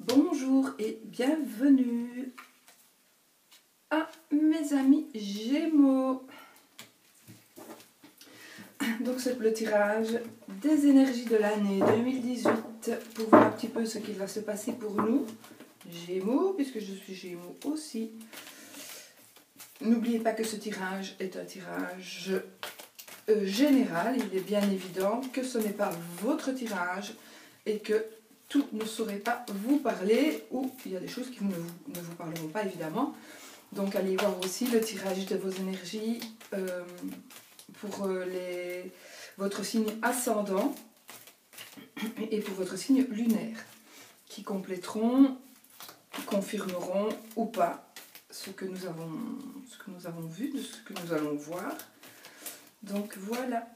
Bonjour et bienvenue à mes amis Gémeaux. Donc c'est le tirage des énergies de l'année 2018 pour voir un petit peu ce qui va se passer pour nous Gémeaux, puisque je suis Gémeaux aussi. N'oubliez pas que ce tirage est un tirage général. Il est bien évident que ce n'est pas votre tirage et que tout ne saurait pas vous parler, ou il y a des choses qui ne vous parleront pas évidemment. Donc allez voir aussi le tirage de vos énergies pour votre signe ascendant et pour votre signe lunaire, qui compléteront, confirmeront ou pas ce que nous avons vu, de ce que nous allons voir. Donc voilà,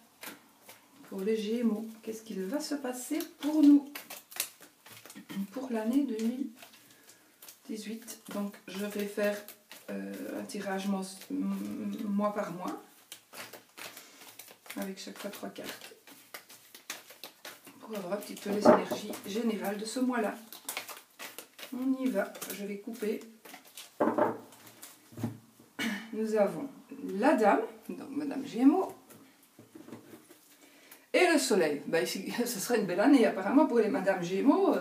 pour les Gémeaux, qu'est-ce qu'il va se passer pour nous pour l'année 2018. Donc je vais faire un tirage mois par mois, avec chaque fois 3 cartes, pour avoir un petit peu les énergies générales de ce mois-là. On y va, je vais couper. Nous avons la Dame, donc Madame Gémeaux, et le Soleil. Ben ici, ce serait une belle année apparemment pour les Madame Gémeaux.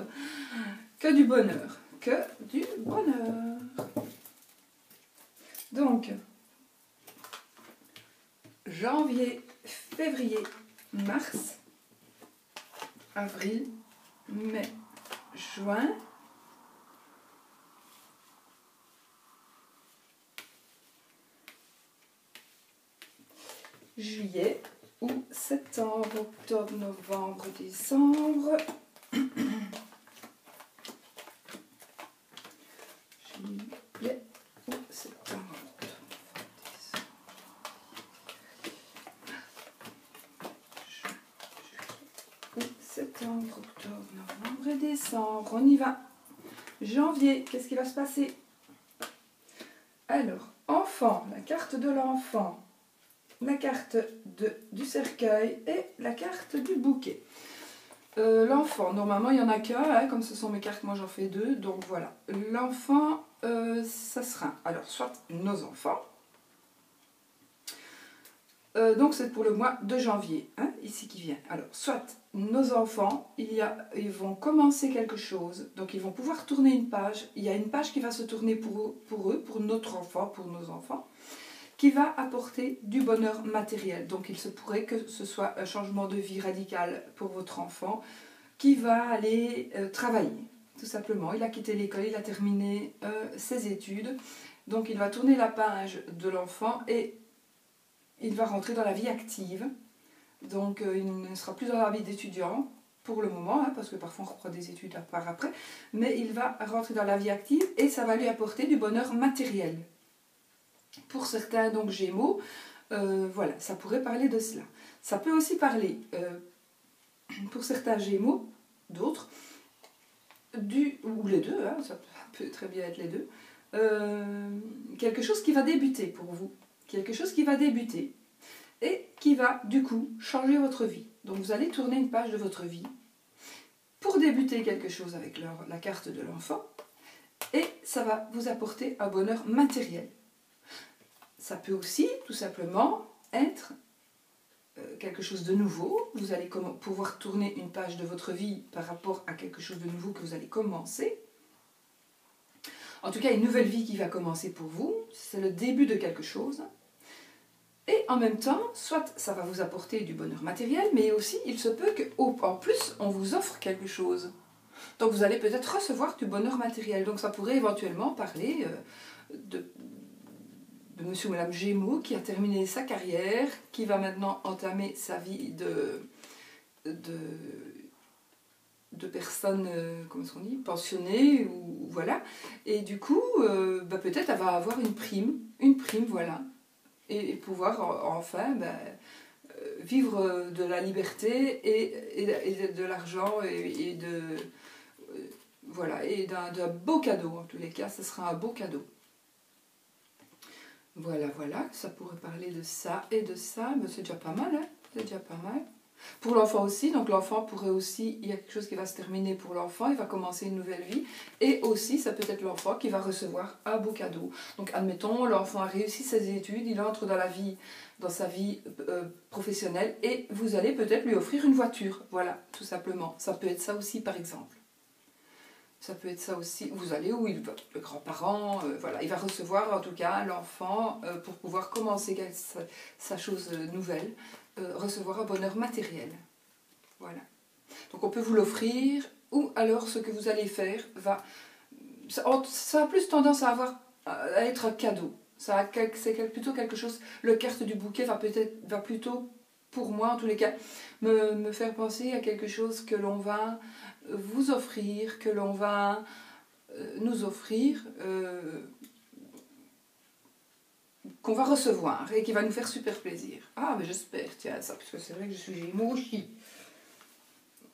Que du bonheur, que du bonheur. Donc, janvier, février, mars, avril, mai, juin, juillet, août, septembre, octobre, novembre, décembre. Juillet, août, septembre, octobre, décembre. Août, septembre, octobre, novembre et décembre. On y va. Janvier, qu'est-ce qui va se passer? Alors, enfant, la carte de l'enfant, la carte du cercueil et la carte du bouquet. L'enfant, normalement il n'y en a qu'un, hein, comme ce sont mes cartes, moi j'en fais 2, donc voilà. L'enfant, ça sera, alors soit nos enfants, donc c'est pour le mois de janvier, hein, ici qui vient. Alors, soit nos enfants, ils vont commencer quelque chose, donc ils vont pouvoir tourner une page, il y a une page qui va se tourner pour eux, pour notre enfant, pour nos enfants, qui va apporter du bonheur matériel. Donc il se pourrait que ce soit un changement de vie radical pour votre enfant qui va aller travailler, tout simplement. Il a quitté l'école, il a terminé ses études, donc il va tourner la page de l'enfant et il va rentrer dans la vie active. Donc il ne sera plus dans la vie d'étudiant pour le moment, hein, parce que parfois on reprend des études par après, mais il va rentrer dans la vie active et ça va lui apporter du bonheur matériel. Pour certains donc Gémeaux, voilà, ça pourrait parler de cela. Ça peut aussi parler, pour certains Gémeaux, d'autres, ou les deux, hein, ça peut très bien être les deux, quelque chose qui va débuter pour vous, quelque chose qui va débuter et qui va du coup changer votre vie. Donc vous allez tourner une page de votre vie pour débuter quelque chose avec la carte de l'enfant et ça va vous apporter un bonheur matériel. Ça peut aussi, tout simplement, être quelque chose de nouveau. Vous allez pouvoir tourner une page de votre vie par rapport à quelque chose de nouveau que vous allez commencer. En tout cas, une nouvelle vie qui va commencer pour vous. C'est le début de quelque chose. Et en même temps, soit ça va vous apporter du bonheur matériel, mais aussi il se peut qu'en plus, on vous offre quelque chose. Donc vous allez peut-être recevoir du bonheur matériel. Donc ça pourrait éventuellement parler de monsieur ou madame Gémeaux qui a terminé sa carrière, qui va maintenant entamer sa vie de personne, comment est-ce qu'on dit, pensionnée, ou voilà. Et du coup, peut-être elle va avoir une prime, voilà. Et pouvoir enfin vivre de la liberté et de l'argent voilà, et d'un beau cadeau. En tous les cas, ce sera un beau cadeau. Voilà, ça pourrait parler de ça et de ça, mais c'est déjà pas mal, hein, c'est déjà pas mal. Pour l'enfant aussi, donc l'enfant pourrait aussi, il y a quelque chose qui va se terminer pour l'enfant, il va commencer une nouvelle vie, et aussi ça peut être l'enfant qui va recevoir un beau cadeau. Donc admettons, l'enfant a réussi ses études, il entre dans sa vie professionnelle, et vous allez peut-être lui offrir une voiture, voilà, tout simplement. Ça peut être ça aussi par exemple. Ça peut être ça aussi, vous allez où il va, le grand-parent, voilà, il va recevoir en tout cas l'enfant pour pouvoir commencer sa chose nouvelle, recevoir un bonheur matériel. Voilà. Donc on peut vous l'offrir, ou alors ce que vous allez faire ça a plus tendance à être un cadeau. C'est plutôt quelque chose, le carte du bouquet va plutôt, pour moi en tous les cas, me faire penser à quelque chose que l'on va vous offrir, que l'on va nous offrir, qu'on va recevoir et qui va nous faire super plaisir. Ah, mais j'espère, tiens, ça, parce que c'est vrai que je suis Gémeaux aussi.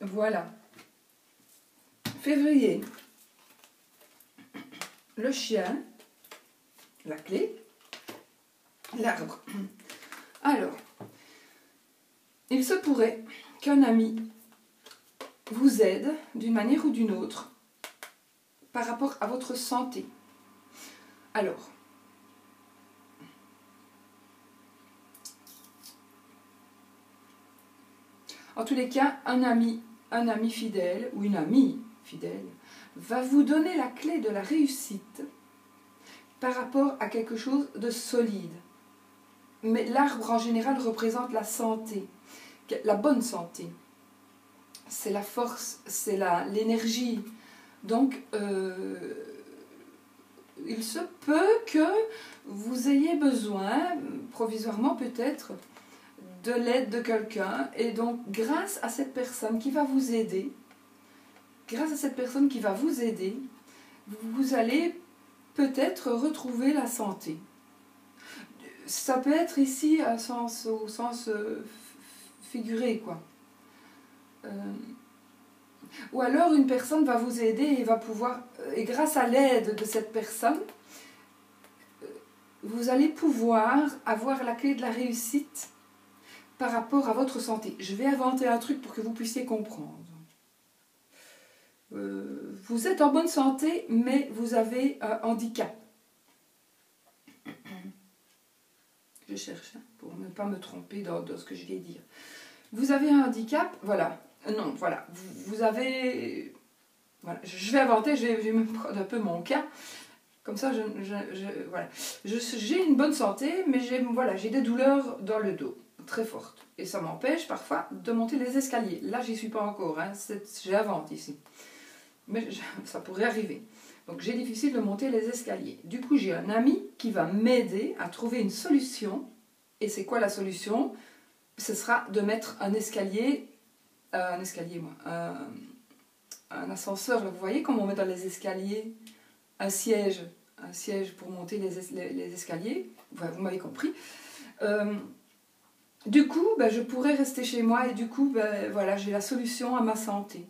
Voilà. Février. Le chien, la clé, l'arbre. Alors, il se pourrait qu'un ami vous aide d'une manière ou d'une autre par rapport à votre santé. Alors, en tous les cas, un ami fidèle ou une amie fidèle va vous donner la clé de la réussite par rapport à quelque chose de solide. Mais l'arbre en général représente la santé, la bonne santé. C'est la force, c'est l'énergie. Donc, il se peut que vous ayez besoin, provisoirement peut-être, de l'aide de quelqu'un. Et donc, grâce à cette personne qui va vous aider, vous allez peut-être retrouver la santé. Ça peut être ici au sens figuré, quoi. Ou alors une personne va vous aider et va pouvoir, et grâce à l'aide de cette personne, vous allez pouvoir avoir la clé de la réussite par rapport à votre santé. Je vais inventer un truc pour que vous puissiez comprendre. Vous êtes en bonne santé, mais vous avez un handicap. Je cherche pour ne pas me tromper dans ce que je vais dire. Vous avez un handicap, voilà. Non, voilà. Vous avez... Voilà. Je vais inventer, je vais me prendre un peu mon cas. Comme ça, voilà. J'ai une bonne santé, mais j'ai des douleurs dans le dos, très fortes. Et ça m'empêche parfois de monter les escaliers. Là, j'y suis pas encore, hein. J'invente ici. Mais ça pourrait arriver. Donc j'ai difficile de monter les escaliers. Du coup, j'ai un ami qui va m'aider à trouver une solution. Et c'est quoi la solution? Ce sera de mettre un ascenseur. Là, vous voyez comment on met dans les escaliers un siège pour monter les escaliez. Vous m'avez compris. Du coup, je pourrais rester chez moi et du coup, voilà, j'ai la solution à ma santé.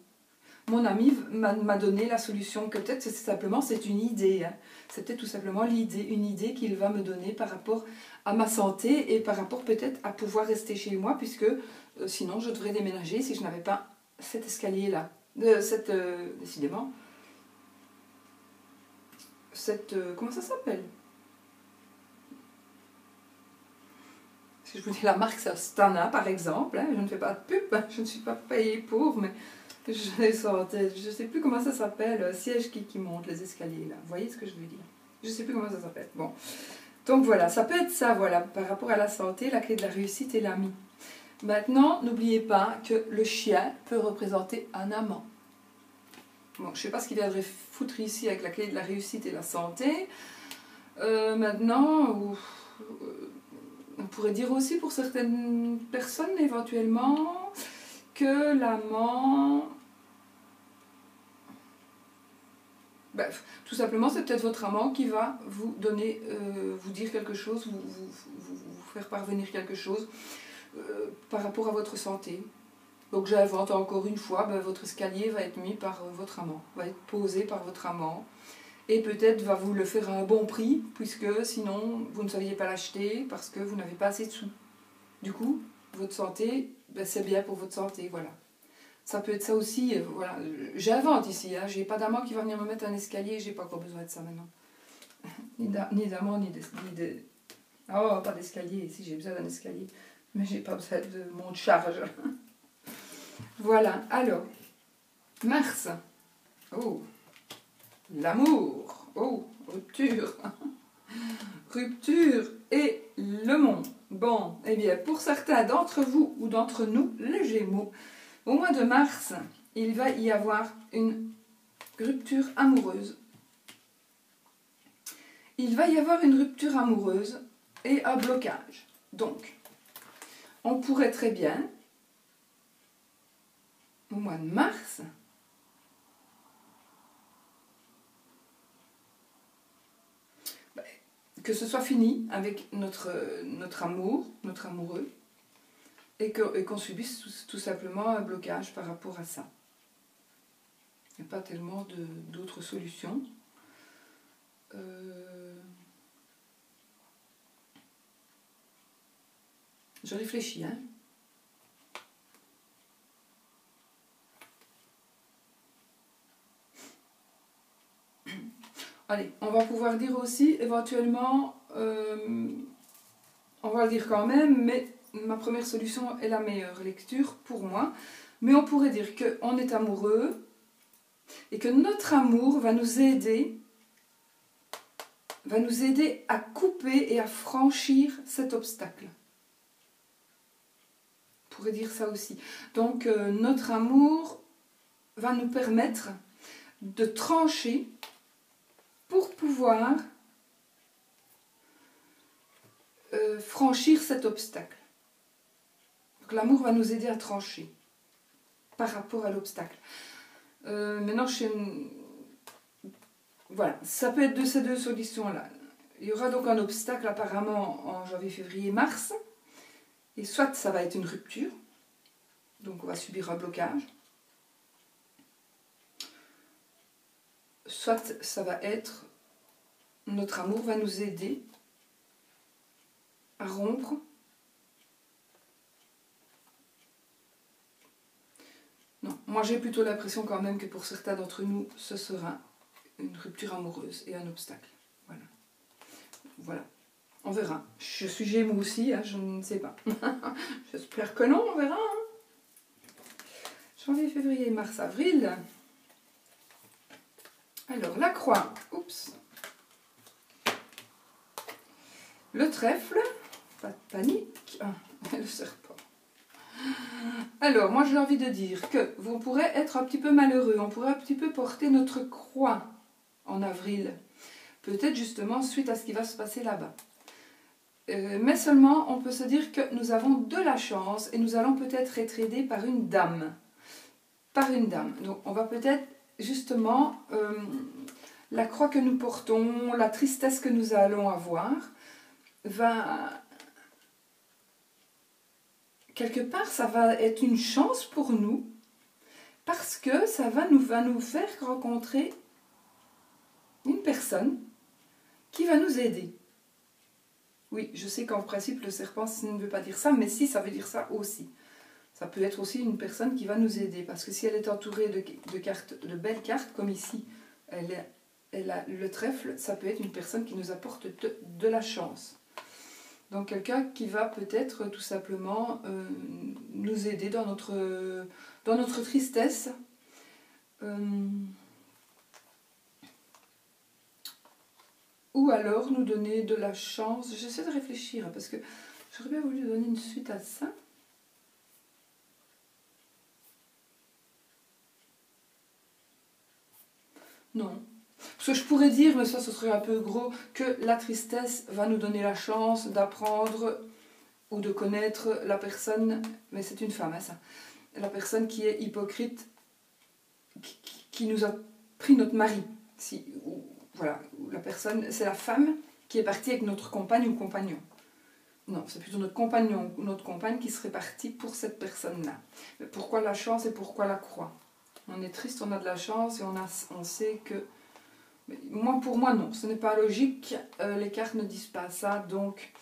Mon ami m'a donné la solution, que peut-être c'est une idée. Hein. C'est peut-être tout simplement une idée qu'il va me donner par rapport à ma santé et par rapport peut-être à pouvoir rester chez moi, puisque sinon je devrais déménager si je n'avais pas cet escalier-là. Décidément. Comment ça s'appelle? Si je vous dis la marque, c'est Stana par exemple. Hein. Je ne fais pas de pub, hein. Je ne suis pas payée pour, mais... Je ne sais plus comment ça s'appelle, siège qui monte les escaliers là. Vous voyez ce que je veux dire? Je ne sais plus comment ça s'appelle. Bon. Donc voilà, ça peut être ça, voilà, par rapport à la santé, la clé de la réussite et l'ami. Maintenant, n'oubliez pas que le chien peut représenter un amant. Bon, je ne sais pas ce qu'il viendrait foutre ici avec la clé de la réussite et la santé. Maintenant, on pourrait dire aussi pour certaines personnes éventuellement que l'amant... tout simplement, c'est peut-être votre amant qui va vous donner, vous dire quelque chose, vous faire parvenir quelque chose par rapport à votre santé. Donc j'invente encore une fois, votre escalier va être mis par votre amant, va être posé par votre amant, et peut-être va vous le faire à un bon prix, puisque sinon vous ne sauriez pas l'acheter parce que vous n'avez pas assez de sous. Du coup, votre santé ben, c'est bien pour votre santé, voilà. Ça peut être ça aussi, voilà. J'invente ici, hein. J'ai pas d'amant qui va venir me mettre un escalier, j'ai pas encore besoin de ça maintenant. Ni d'amant, ni de... Oh, pas d'escalier, si j'ai besoin d'un escalier, mais j'ai pas besoin de mon charge. Voilà, alors, Mars. Oh, l'amour. Oh, rupture. Rupture et le monde. Bon, eh bien, pour certains d'entre vous ou d'entre nous, les Gémeaux, au mois de mars, il va y avoir une rupture amoureuse. Il va y avoir une rupture amoureuse et un blocage. Donc, on pourrait très bien, au mois de mars, que ce soit fini avec notre amour, notre amoureux, et qu'on subisse tout simplement un blocage par rapport à ça. Il n'y a pas tellement d'autres solutions. Je réfléchis, hein. Allez, on va pouvoir dire aussi, éventuellement, on va le dire quand même, mais ma première solution est la meilleure lecture pour moi. Mais on pourrait dire qu'on est amoureux et que notre amour va nous aider à couper et à franchir cet obstacle. On pourrait dire ça aussi. Donc, notre amour va nous permettre de trancher pour pouvoir franchir cet obstacle. Donc l'amour va nous aider à trancher par rapport à l'obstacle. Maintenant, voilà, ça peut être de ces deux solutions-là. Il y aura donc un obstacle apparemment en janvier, février, mars. Et soit ça va être une rupture, donc on va subir un blocage. Soit ça va être, notre amour va nous aider à rompre non, moi j'ai plutôt l'impression quand même que pour certains d'entre nous, ce sera une rupture amoureuse et un obstacle. Voilà. Voilà. On verra. Je suis Gémeaux aussi, hein, je ne sais pas. J'espère que non, on verra. Hein. Janvier, février, mars, avril. Alors, la croix. Oups. Le trèfle. Pas de panique. Ah, le serpent. Alors, moi j'ai envie de dire que vous pourrez être un petit peu malheureux. On pourrait un petit peu porter notre croix en avril. Peut-être justement suite à ce qui va se passer là-bas. Mais seulement, on peut se dire que nous avons de la chance et nous allons peut-être être aidés par une dame. Par une dame. Donc, on va peut-être justement, la croix que nous portons, la tristesse que nous allons avoir, va... Quelque part, ça va être une chance pour nous parce que ça va nous faire rencontrer une personne qui va nous aider. Oui, je sais qu'en principe, le serpent, ça ne veut pas dire ça, mais si, ça veut dire ça aussi. Ça peut être aussi une personne qui va nous aider, parce que si elle est entourée de belles cartes, comme ici, elle a le trèfle, ça peut être une personne qui nous apporte de la chance. Donc quelqu'un qui va peut-être tout simplement nous aider dans notre tristesse. Ou alors nous donner de la chance. J'essaie de réfléchir, parce que j'aurais bien voulu donner une suite à ça. Non. Parce que je pourrais dire, mais ça ce serait un peu gros, que la tristesse va nous donner la chance d'apprendre ou de connaître la personne, mais c'est une femme, hein, ça. La personne qui est hypocrite, qui nous a pris notre mari. Voilà, la personne, c'est la femme qui est partie avec notre compagne ou compagnon. Non, c'est plutôt notre compagnon ou notre compagne qui serait partie pour cette personne-là. Mais pourquoi la chance et pourquoi la croix? On est triste, on a de la chance et on sait que... Moi, pour moi, non, ce n'est pas logique. Les cartes ne disent pas ça, donc...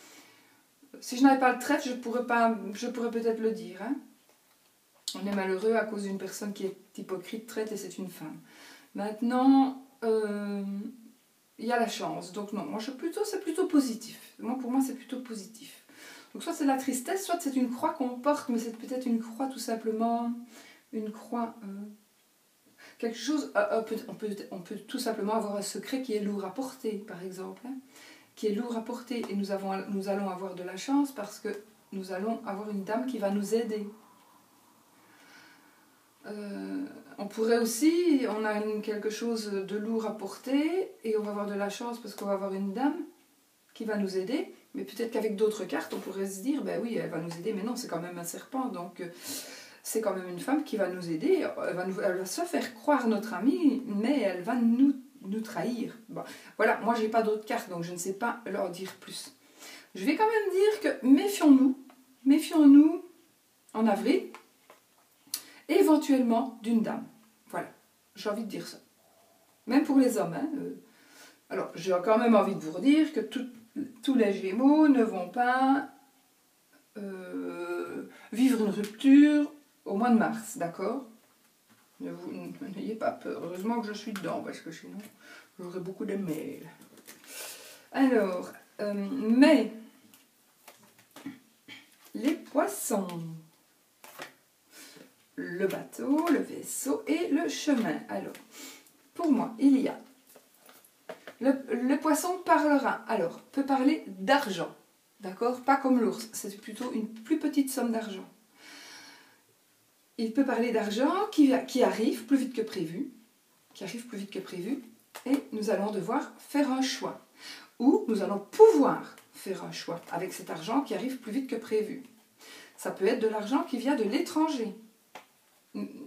Si je n'avais pas le trèfle, je pourrais peut-être le dire. Hein. On est malheureux à cause d'une personne qui est hypocrite, traite et c'est une femme. Maintenant, il y a la chance. Donc non, moi c'est plutôt positif. Pour moi c'est plutôt positif. Donc soit c'est la tristesse, soit c'est une croix qu'on porte, mais c'est peut-être une croix tout simplement, une croix... quelque chose, on peut tout simplement avoir un secret qui est lourd à porter, par exemple. Hein, qui est lourd à porter et nous allons avoir de la chance parce que nous allons avoir une dame qui va nous aider. On pourrait aussi, on a quelque chose de lourd à porter et on va avoir de la chance parce qu'on va avoir une dame qui va nous aider, mais peut-être qu'avec d'autres cartes on pourrait se dire, ben oui, elle va nous aider, mais non, c'est quand même un serpent, donc c'est quand même une femme qui va nous aider, elle va se faire croire notre amie, mais elle va nous trahir. Bon, voilà, moi j'ai pas d'autres cartes, donc je ne sais pas leur dire plus. Je vais quand même dire que méfions-nous en avril, éventuellement d'une dame. Voilà, j'ai envie de dire ça. Même pour les hommes. Hein. Alors, j'ai quand même envie de vous redire que tous les Gémeaux ne vont pas vivre une rupture au mois de mars, d'accord? N'ayez pas peur. Heureusement que je suis dedans, parce que sinon, j'aurais beaucoup de mails. Alors, mais, les poissons, le bateau, le vaisseau et le chemin. Alors, pour moi, il y a le poisson parlera. Alors, peut parler d'argent, d'accord? Pas comme l'ours, c'est plutôt une plus petite somme d'argent. Il peut parler d'argent qui arrive plus vite que prévu, et nous allons devoir faire un choix. Ou nous allons pouvoir faire un choix avec cet argent qui arrive plus vite que prévu. Ça peut être de l'argent qui vient de l'étranger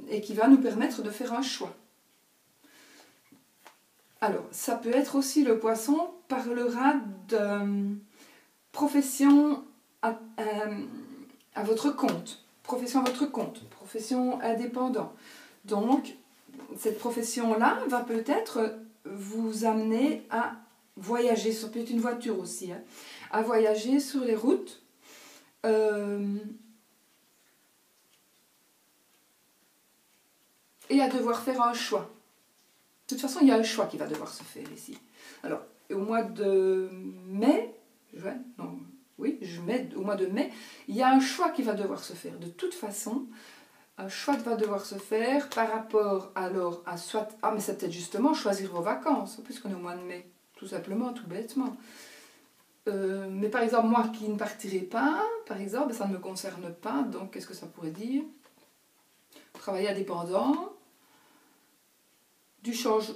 et qui va nous permettre de faire un choix. Alors, ça peut être aussi le poisson parlera de profession à votre compte, profession indépendant. Donc, cette profession-là va peut-être vous amener à voyager, ça peut être une voiture aussi, hein, à voyager sur les routes. Et à devoir faire un choix. De toute façon, il y a un choix qui va devoir se faire ici. Alors, au mois de mai, au mois de mai, il y a un choix qui va devoir se faire. De toute façon, un choix va devoir se faire par rapport alors à soit... Ah, mais c'est peut-être justement choisir vos vacances, puisqu'on est au mois de mai, tout simplement, tout bêtement. Mais par exemple, moi qui ne partirai pas, par exemple, ça ne me concerne pas, donc qu'est-ce que ça pourrait dire? Travailler indépendant,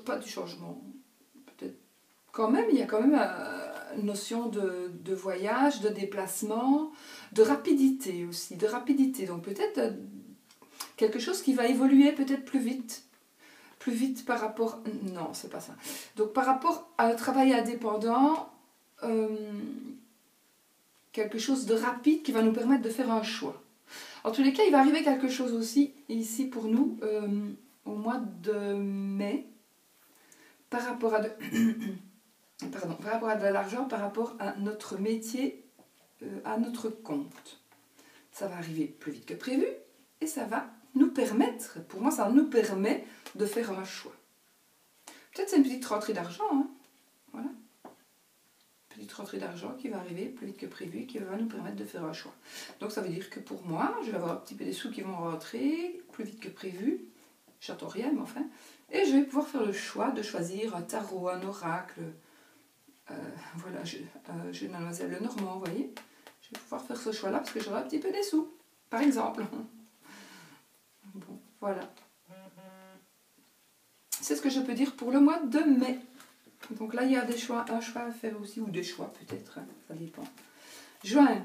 pas du changement, peut-être quand même, il y a quand même une notion de voyage, de déplacement, de rapidité aussi, donc peut-être quelque chose qui va évoluer peut-être plus vite par rapport, non c'est pas ça, donc par rapport à un travail indépendant, quelque chose de rapide qui va nous permettre de faire un choix. En tous les cas, il va arriver quelque chose aussi ici pour nous au mois de mai par rapport à de l'argent, par rapport à notre métier, à notre compte. Ça va arriver plus vite que prévu et ça va nous permettre, pour moi ça nous permet de faire un choix. Peut-être c'est une petite rentrée d'argent, hein, voilà. Petite rentrée d'argent qui va arriver plus vite que prévu, qui va nous permettre de faire un choix. Donc ça veut dire que pour moi, je vais avoir un petit peu des sous qui vont rentrer plus vite que prévu, j'attends rien, mais enfin, et je vais pouvoir faire le choix de choisir un tarot, un oracle, voilà, j'ai Mademoiselle Lenormand, vous voyez, je vais pouvoir faire ce choix-là parce que j'aurai un petit peu des sous, par exemple. Bon, voilà. C'est ce que je peux dire pour le mois de mai. Donc là, il y a un choix à faire aussi, ou des choix peut-être, hein, ça dépend. Juin.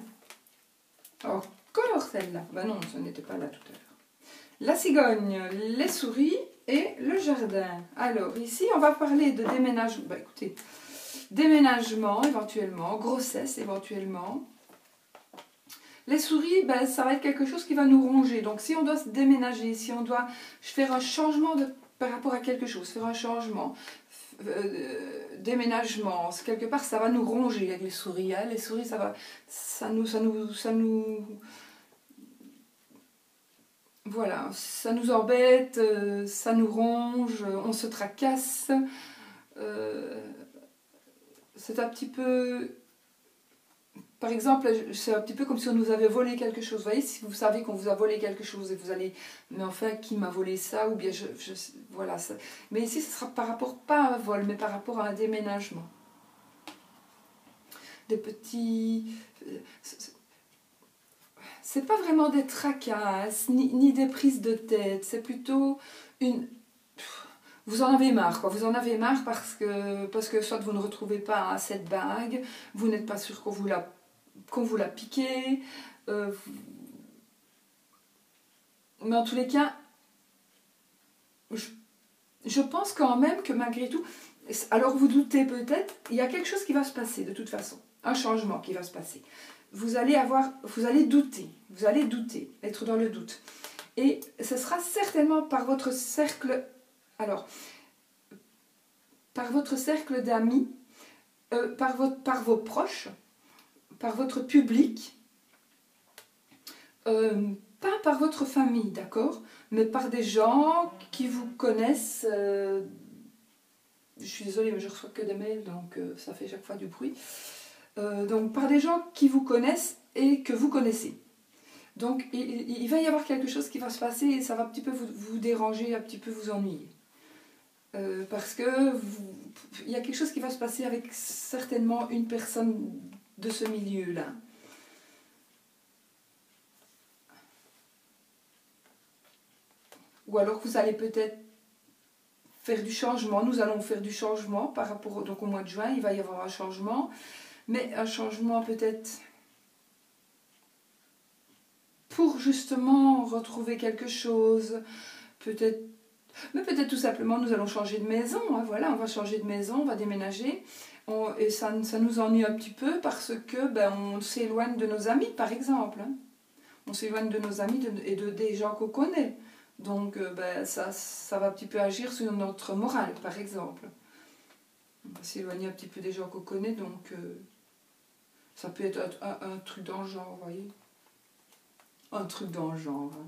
Encore celle-là. Ben non, ce n'était pas là tout à l'heure. La cigogne, les souris et le jardin. Alors, ici, on va parler de déménagement. Ben, écoutez, déménagement éventuellement, grossesse éventuellement. Les souris, ben, ça va être quelque chose qui va nous ronger. Donc, si on doit se déménager, si on doit faire un changement par rapport à quelque chose, faire un changement, déménagement, quelque part ça va nous ronger avec les souris, hein. Les souris ça nous voilà, ça nous embête, ça nous ronge, on se tracasse. C'est un petit peu... Par exemple, c'est un petit peu comme si on nous avait volé quelque chose. Vous voyez, si vous savez qu'on vous a volé quelque chose et vous allez... Mais enfin, qui m'a volé ça? Ou bien, voilà. Ça. Mais ici, ce sera par rapport, pas à un vol, mais par rapport à un déménagement. Des petits... C'est pas vraiment des tracasses, ni des prises de tête. C'est plutôt une... Vous en avez marre, quoi. Vous en avez marre parce que soit vous ne retrouvez pas cette bague, vous n'êtes pas sûr qu'on vous l'a piqué. Mais en tous les cas, je pense quand même que malgré tout, alors vous doutez peut-être, il y a quelque chose qui va se passer de toute façon, un changement qui va se passer. Vous allez douter, être dans le doute. Et ce sera certainement par votre cercle, alors, par votre cercle d'amis, par vos proches, par votre public, pas par votre famille, d'accord, mais par des gens qui vous connaissent. Je suis désolée, mais je reçois que des mails, donc ça fait chaque fois du bruit. Donc par des gens qui vous connaissent et que vous connaissez. Donc il va y avoir quelque chose qui va se passer et ça va un petit peu vous déranger, un petit peu vous ennuyer. Parce que il y a quelque chose qui va se passer avec certainement une personne de ce milieu-là. Ou alors vous allez peut-être faire du changement. Nous allons faire du changement par rapport donc au mois de juin. Il va y avoir un changement. Mais un changement peut-être pour justement retrouver quelque chose. Peut-être... Mais peut-être tout simplement nous allons changer de maison. Hein, voilà, on va changer de maison, on va déménager. Et ça nous ennuie un petit peu parce que on s'éloigne de nos amis par exemple. Hein. On s'éloigne de nos amis et des gens qu'on connaît. Donc ça va un petit peu agir sur notre morale, par exemple. On va s'éloigner un petit peu des gens qu'on connaît, donc ça peut être un truc dans le genre, vous voyez. Un truc dans le genre. Hein.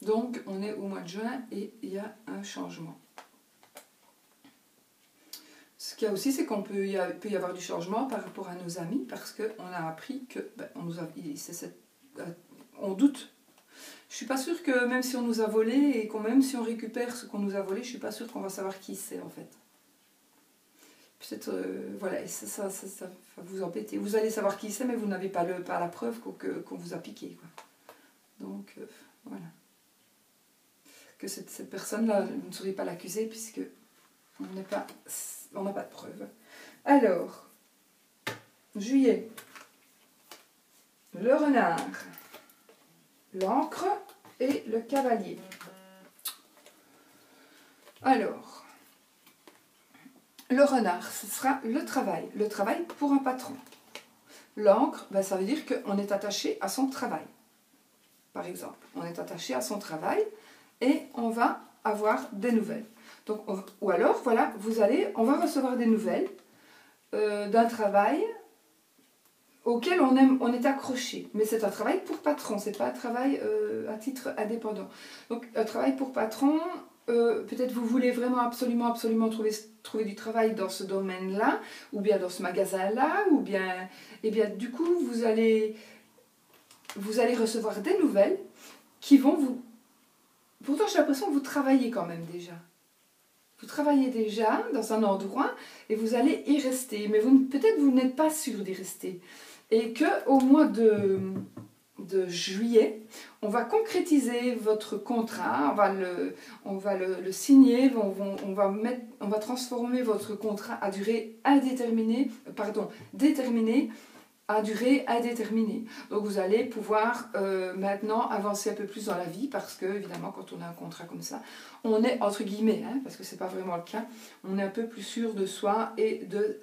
Donc on est au mois de juin et il y a un changement. Ce qu'il y a aussi, c'est qu'on peut y avoir du changement par rapport à nos amis, parce qu'on a appris que on doute. Je suis pas sûre que même si on nous a volé et même si on récupère ce qu'on nous a volé, je suis pas sûre qu'on va savoir qui c'est en fait. Peut-être, voilà, et ça va vous embêter. Vous allez savoir qui c'est, mais vous n'avez pas la preuve qu'on vous a piqué. Quoi. Donc, voilà. Que cette personne-là, vous ne saurez pas l'accuser puisque on n'a pas de preuve. Alors, juillet, le renard, l'encre et le cavalier. Alors, le renard, ce sera le travail pour un patron. L'encre, ça veut dire qu'on est attaché à son travail. Par exemple, on est attaché à son travail et on va avoir des nouvelles. Donc, ou alors, voilà, on va recevoir des nouvelles d'un travail auquel on est accroché. Mais c'est un travail pour patron, c'est pas un travail à titre indépendant. Donc, un travail pour patron, peut-être vous voulez vraiment absolument trouver du travail dans ce domaine-là, ou bien dans ce magasin-là, ou bien... Et bien, du coup, vous allez recevoir des nouvelles qui vont vous... Pourtant, j'ai l'impression que vous travaillez quand même déjà. Vous travaillez déjà dans un endroit et vous allez y rester. Mais peut-être vous n'êtes pas sûr d'y rester. Et qu'au mois de juillet, on va concrétiser votre contrat, on va le signer, on va transformer votre contrat à durée déterminée à durée indéterminée. Donc vous allez pouvoir maintenant avancer un peu plus dans la vie parce que évidemment quand on a un contrat comme ça, on est entre guillemets, parce que c'est pas vraiment le cas, on est un peu plus sûr de soi et de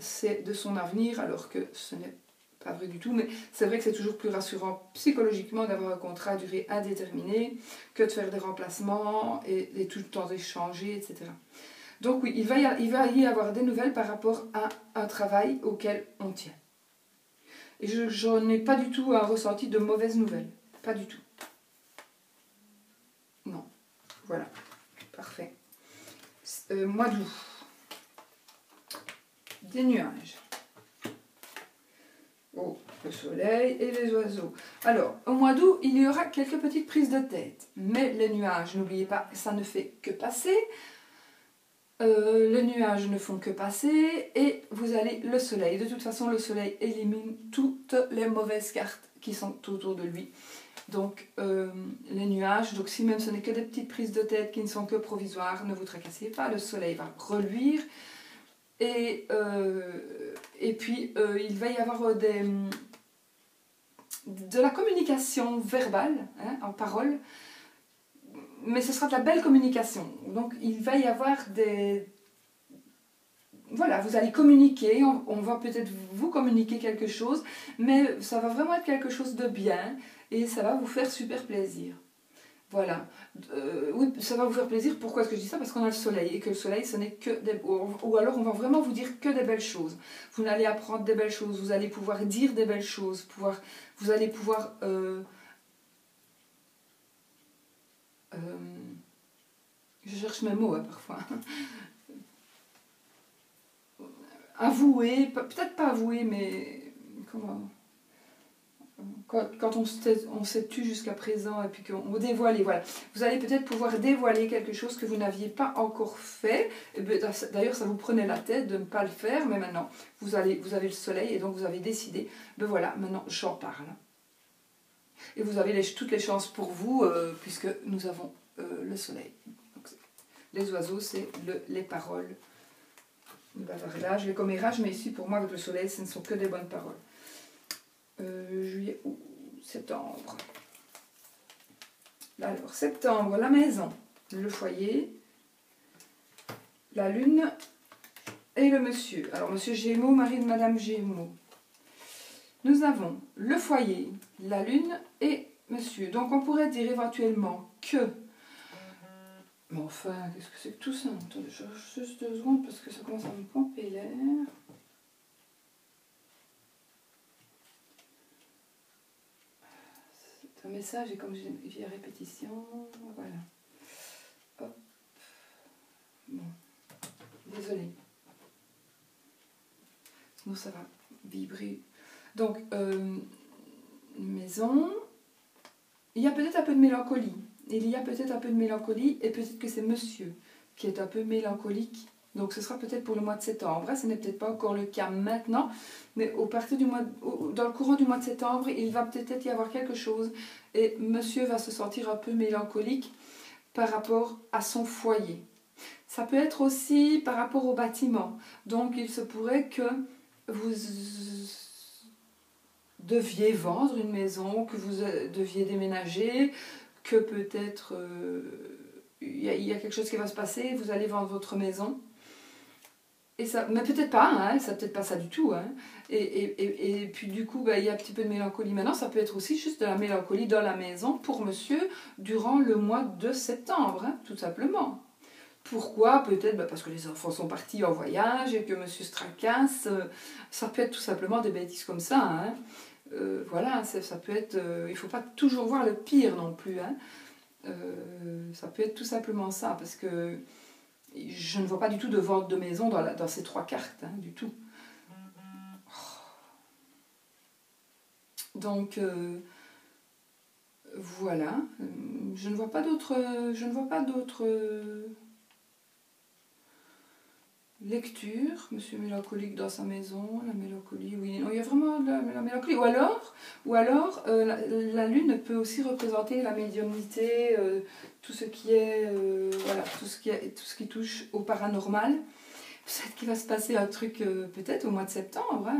son avenir alors que ce n'est pas vrai du tout, mais c'est vrai que c'est toujours plus rassurant psychologiquement d'avoir un contrat à durée indéterminée que de faire des remplacements et tout le temps d'échanger, etc. Donc oui, il va y avoir des nouvelles par rapport à un travail auquel on tient. Et je n'ai pas du tout un ressenti de mauvaises nouvelles. Pas du tout. Voilà, parfait. Mois d'août. Des nuages. Oh, le soleil et les oiseaux. Alors, au mois d'août, il y aura quelques petites prises de tête. Mais les nuages, n'oubliez pas, ça ne fait que passer. Les nuages ne font que passer. Et vous allez le soleil. De toute façon, le soleil élimine toutes les mauvaises cartes qui sont autour de lui. Donc, les nuages, donc si même ce n'est que des petites prises de tête qui ne sont que provisoires, ne vous tracassez pas. Le soleil va reluire. Et puis, il va y avoir de la communication verbale, hein, en parole, mais ce sera de la belle communication. Donc, il va y avoir des... Voilà, vous allez communiquer, on va peut-être vous communiquer quelque chose, mais ça va vraiment être quelque chose de bien et ça va vous faire super plaisir. Voilà. Oui, ça va vous faire plaisir. Pourquoi est-ce que je dis ça? Parce qu'on a le soleil et que le soleil, ce n'est que des... Ou alors, on va vraiment vous dire que des belles choses. Vous allez apprendre des belles choses, vous allez pouvoir dire des belles choses, vous allez pouvoir... je cherche mes mots, hein, parfois. Avouer, peut-être pas avouer, mais... Comment... Quand on s'est tu jusqu'à présent et puis qu'on dévoile, voilà. Vous allez peut-être pouvoir dévoiler quelque chose que vous n'aviez pas encore fait. D'ailleurs, ça vous prenait la tête de ne pas le faire, mais maintenant, vous avez le soleil et donc vous avez décidé, ben voilà, maintenant j'en parle. Et vous avez toutes les chances pour vous, puisque nous avons le soleil. Donc, les oiseaux, c'est les paroles, le bavardage, les commérages, mais ici, pour moi, avec le soleil, ce ne sont que des bonnes paroles. Juillet, août, septembre. Alors, septembre, la maison, le foyer, la lune et le monsieur. Alors, monsieur Gémeaux, mari de madame Gémeaux. Nous avons le foyer, la lune et monsieur. Donc, on pourrait dire éventuellement que... Mais enfin, qu'est-ce que c'est que tout ça? Attendez, je cherche juste 2 secondes parce que ça commence à me pomper l'air. Un message et comme j'ai répétition, voilà. Hop. Bon, désolée. Sinon ça va vibrer. Donc, maison, il y a peut-être un peu de mélancolie. Il y a peut-être un peu de mélancolie et peut-être que c'est monsieur qui est un peu mélancolique. Donc ce sera peut-être pour le mois de septembre. Ce n'est peut-être pas encore le cas maintenant, mais dans le courant du mois de septembre, il va peut-être y avoir quelque chose et monsieur va se sentir un peu mélancolique par rapport à son foyer. Ça peut être aussi par rapport au bâtiment. Donc il se pourrait que vous deviez vendre une maison, que vous deviez déménager, que peut-être il y a quelque chose qui va se passer, vous allez vendre votre maison. Et ça, mais peut-être pas, hein, ça peut-être pas ça du tout. Hein. Et puis du coup, il y a un petit peu de mélancolie maintenant. Ça peut être aussi juste de la mélancolie dans la maison pour monsieur durant le mois de septembre, hein, tout simplement. Pourquoi? Peut-être parce que les enfants sont partis en voyage et que monsieur se tracasse. Ça peut être tout simplement des bêtises comme ça. Hein. Voilà, ça peut être... il ne faut pas toujours voir le pire non plus. Hein. Ça peut être tout simplement ça, parce que je ne vois pas du tout de vente de maison dans ces 3 cartes, hein, du tout. Donc, voilà. Je ne vois pas d'autres lectures. Monsieur mélancolique dans sa maison, la mélancolie, oui. Non, il y a vraiment la mélancolie. Ou alors la lune peut aussi représenter la médiumnité, tout ce qui est, voilà, tout ce qui touche au paranormal. Peut-être qu'il va se passer un truc, peut-être au mois de septembre. Hein,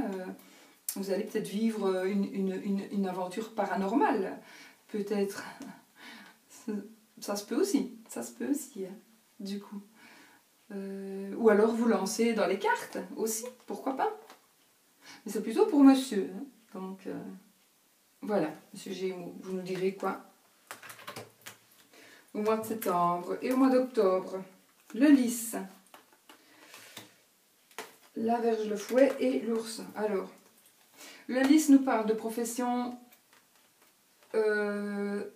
vous allez peut-être vivre une aventure paranormale. Peut-être. Ça se peut aussi. Ça se peut aussi, hein, du coup. Ou alors vous lancez dans les cartes aussi, pourquoi pas. Mais c'est plutôt pour monsieur. Hein. Donc, voilà, monsieur Gémeaux, vous nous direz quoi au mois de septembre et au mois d'octobre. Le lys, la Vierge, le fouet et l'ours. Alors, le lys nous parle de profession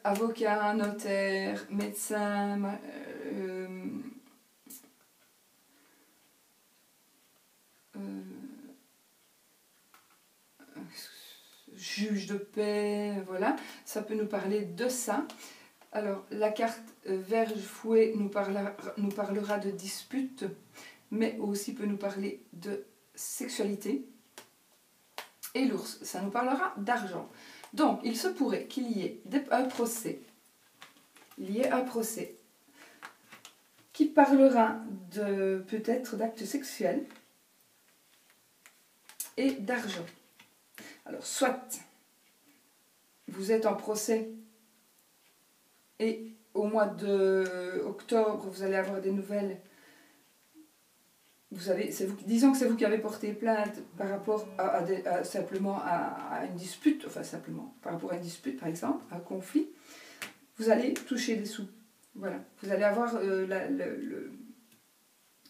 avocat, notaire, médecin, juge de paix, voilà, ça peut nous parler de ça. Alors, la carte Vierge fouet nous parlera de disputes, mais aussi peut nous parler de sexualité. Et l'ours, ça nous parlera d'argent. Donc, il se pourrait qu'il y ait un procès. Il y ait un procès qui parlera peut-être d'actes sexuels et d'argent. Alors, soit vous êtes en procès et au mois d'octobre, vous allez avoir des nouvelles. Disons que c'est vous qui avez porté plainte par rapport simplement à une dispute, enfin simplement, par rapport à une dispute par exemple, à un conflit, vous allez toucher des sous. Voilà, vous allez avoir, le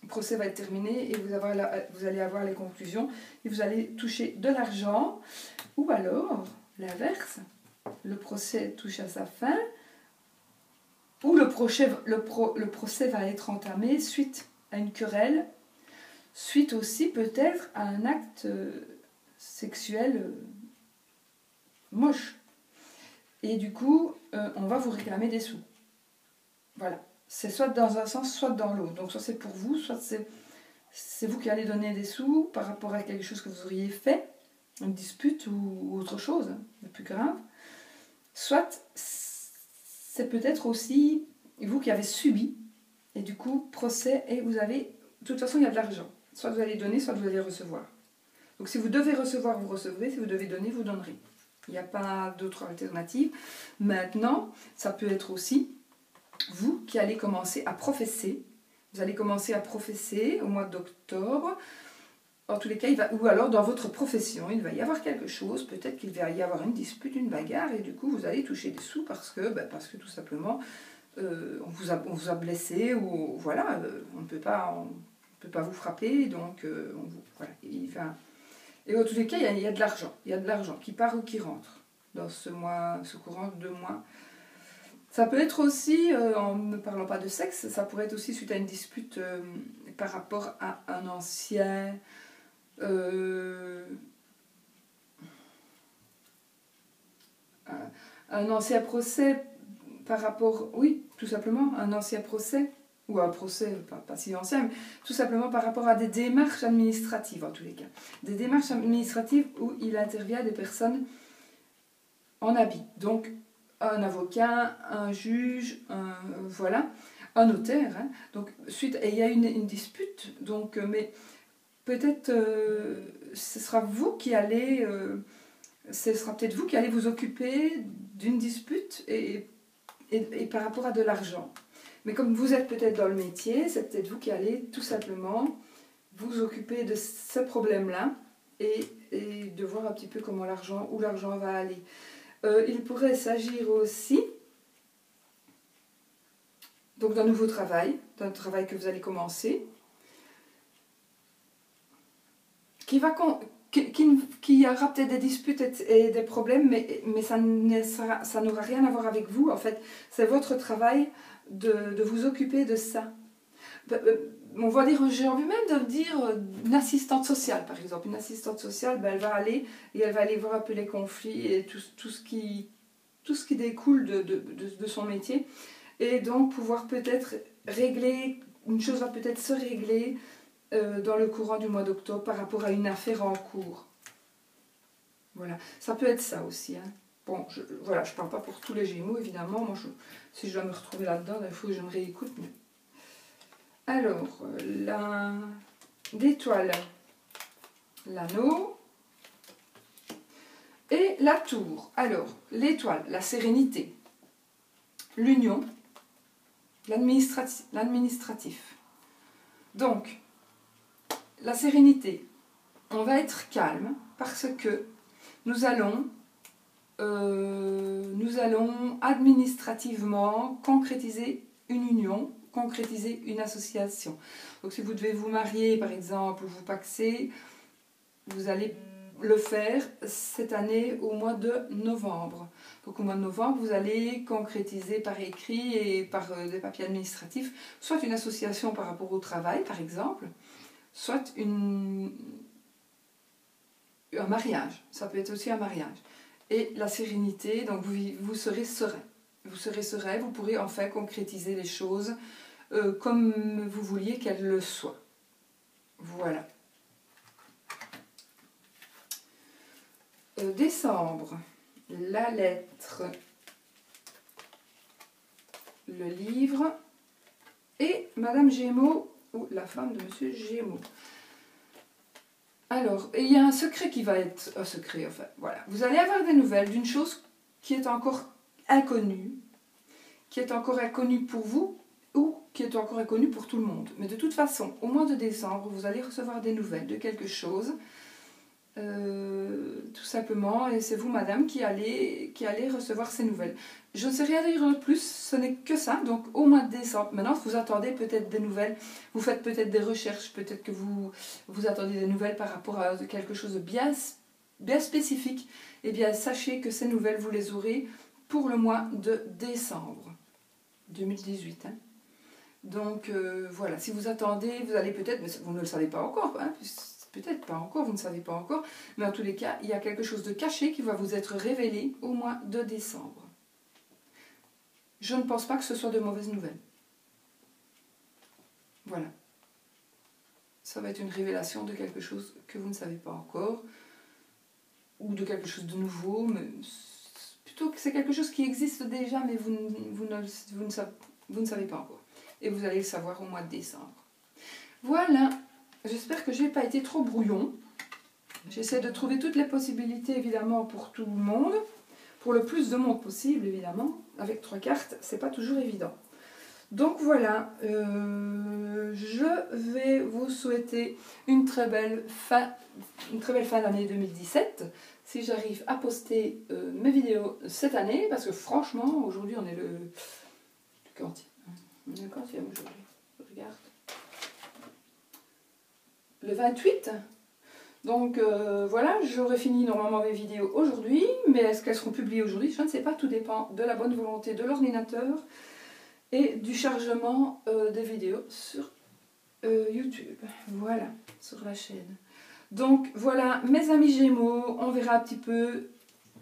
procès va être terminé et vous allez avoir les conclusions et vous allez toucher de l'argent, ou alors, l'inverse, le procès touche à sa fin, ou le procès va être entamé suite à une querelle, suite aussi peut-être à un acte sexuel moche. Et du coup, on va vous réclamer des sous. Voilà. C'est soit dans un sens, soit dans l'autre. Donc soit c'est pour vous, soit c'est vous qui allez donner des sous par rapport à quelque chose que vous auriez fait, une dispute ou autre chose de plus grave. Soit c'est peut-être aussi vous qui avez subi, et du coup, procès, et vous avez... De toute façon, il y a de l'argent. Soit vous allez donner, soit vous allez recevoir. Donc si vous devez recevoir, vous recevrez. Si vous devez donner, vous donnerez. Il n'y a pas d'autre alternative. Maintenant, ça peut être aussi vous qui allez commencer à professer. Vous allez commencer à professer au mois d'octobre. En tous les cas, ou alors dans votre profession, il va y avoir quelque chose. Peut-être qu'il va y avoir une dispute, une bagarre, et du coup, vous allez toucher des sous parce que tout simplement, on vous a blessé, ou voilà, on ne peut pas vous frapper, donc voilà. Et en tous les cas, il y a de l'argent. Il y a de l'argent qui part ou qui rentre dans ce courant de 2 mois. Ça peut être aussi, en ne parlant pas de sexe, ça pourrait être aussi suite à une dispute par rapport à un ancien... un ancien procès par rapport... Oui, tout simplement, un ancien procès. Ou un procès, pas si ancien, mais tout simplement par rapport à des démarches administratives, en tous les cas. Des démarches administratives où il intervient des personnes en habit. Donc, un avocat, un juge, voilà, un notaire. Hein. Donc, et il y a une dispute, donc, mais peut-être ce sera peut-être vous qui allez vous occuper d'une dispute et par rapport à de l'argent. Mais comme vous êtes peut-être dans le métier, c'est peut-être vous qui allez tout simplement vous occuper de ce problème-là et de voir un petit peu où l'argent va aller. Il pourrait s'agir aussi donc d'un nouveau travail, d'un travail que vous allez commencer, qui aura peut-être des disputes et des problèmes, mais ça n'aura rien à voir avec vous. En fait, c'est votre travail de vous occuper de ça. On va dire, j'ai envie même de dire une assistante sociale, par exemple. Une assistante sociale, elle va aller voir un peu les conflits et tout ce qui découle de son métier. Et donc pouvoir peut-être régler, une chose va peut-être se régler dans le courant du mois d'octobre par rapport à une affaire en cours. Voilà, ça peut être ça aussi. Hein. Bon, je ne parle pas pour tous les Gémeaux, évidemment. Moi, si je dois me retrouver là-dedans, il faut que je me réécoute. Mais... Alors, l'étoile, l'anneau et la tour. Alors, l'étoile, la sérénité, l'union, l'administratif. Donc, la sérénité, on va être calme parce que nous allons administrativement concrétiser une union, concrétiser une association. Donc si vous devez vous marier par exemple ou vous paxer, vous allez le faire cette année au mois de novembre. Donc au mois de novembre, vous allez concrétiser par écrit et par des papiers administratifs, soit une association par rapport au travail, par exemple, soit un mariage. Ça peut être aussi un mariage. Et la sérénité, donc vous serez serein. Vous serez serein, vous pourrez enfin concrétiser les choses comme vous vouliez qu'elles le soient. Voilà. Décembre, la lettre, le livre et Madame Gémeaux ou la femme de Monsieur Gémeaux. Alors, il y a un secret qui va être... Un secret, enfin, voilà. Vous allez avoir des nouvelles d'une chose qui est encore inconnue pour vous ou qui est encore inconnue pour tout le monde. Mais de toute façon, au mois de décembre, vous allez recevoir des nouvelles de quelque chose, tout simplement, et c'est vous, madame, qui allez recevoir ces nouvelles. Je ne sais rien dire de plus, ce n'est que ça, donc au mois de décembre. Maintenant, vous attendez peut-être des nouvelles, vous faites peut-être des recherches, peut-être que vous attendez des nouvelles par rapport à quelque chose de bien spécifique. Eh bien, sachez que ces nouvelles, vous les aurez pour le mois de décembre 2018. Hein. Donc, voilà, si vous attendez, vous allez peut-être, mais vous ne le savez pas encore, hein, peut-être pas encore, vous ne savez pas encore, mais en tous les cas, il y a quelque chose de caché qui va vous être révélé au mois de décembre. Je ne pense pas que ce soit de mauvaises nouvelles. Voilà. Ça va être une révélation de quelque chose que vous ne savez pas encore, ou de quelque chose de nouveau, mais plutôt que c'est quelque chose qui existe déjà, mais vous ne savez pas encore. Et vous allez le savoir au mois de décembre. Voilà. J'espère que je n'ai pas été trop brouillon. J'essaie de trouver toutes les possibilités, évidemment, pour tout le monde. Pour le plus de monde possible, évidemment. Avec 3 cartes, c'est pas toujours évident. Donc voilà, je vais vous souhaiter une très belle fin d'année 2017. Si j'arrive à poster mes vidéos cette année, parce que franchement, aujourd'hui, on est le quantième. On est le quantième aujourd'hui. Regarde. Le 28. Donc voilà, j'aurai fini normalement mes vidéos aujourd'hui, mais est-ce qu'elles seront publiées aujourd'hui? Je ne sais pas, tout dépend de la bonne volonté de l'ordinateur et du chargement des vidéos sur YouTube. Voilà, sur la chaîne. Donc voilà, mes amis Gémeaux, on verra un petit peu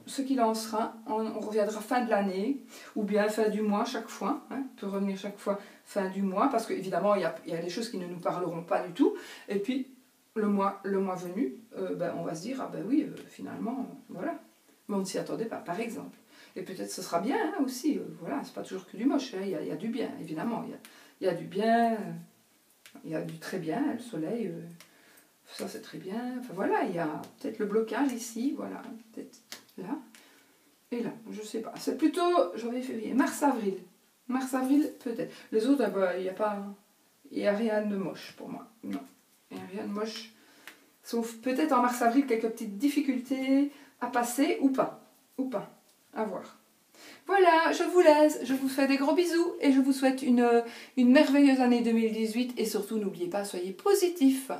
ce qu'il en sera. On reviendra fin de l'année, ou bien fin du mois chaque fois. Hein, on peut revenir chaque fois fin du mois, parce qu'évidemment, il y a des choses qui ne nous parleront pas du tout. Et puis, le mois venu, on va se dire, ah ben oui, finalement, voilà. Mais on ne s'y attendait pas, par exemple. Et peut-être ce sera bien hein, aussi, voilà, c'est pas toujours que du moche, hein, il y a du bien, évidemment. Il y a du bien, il y a du très bien, hein, le soleil, ça c'est très bien. Enfin voilà, il y a peut-être le blocage ici, voilà, peut-être là. Et là, je sais pas. C'est plutôt janvier, février, mars-avril. Mars-avril, peut-être. Les autres, il n'y a rien de moche pour moi, non. Il n'y a rien de moche, sauf peut-être en mars-avril quelques petites difficultés à passer ou pas, à voir. Voilà, je vous laisse, je vous fais des gros bisous et je vous souhaite une merveilleuse année 2018 et surtout n'oubliez pas, soyez positifs.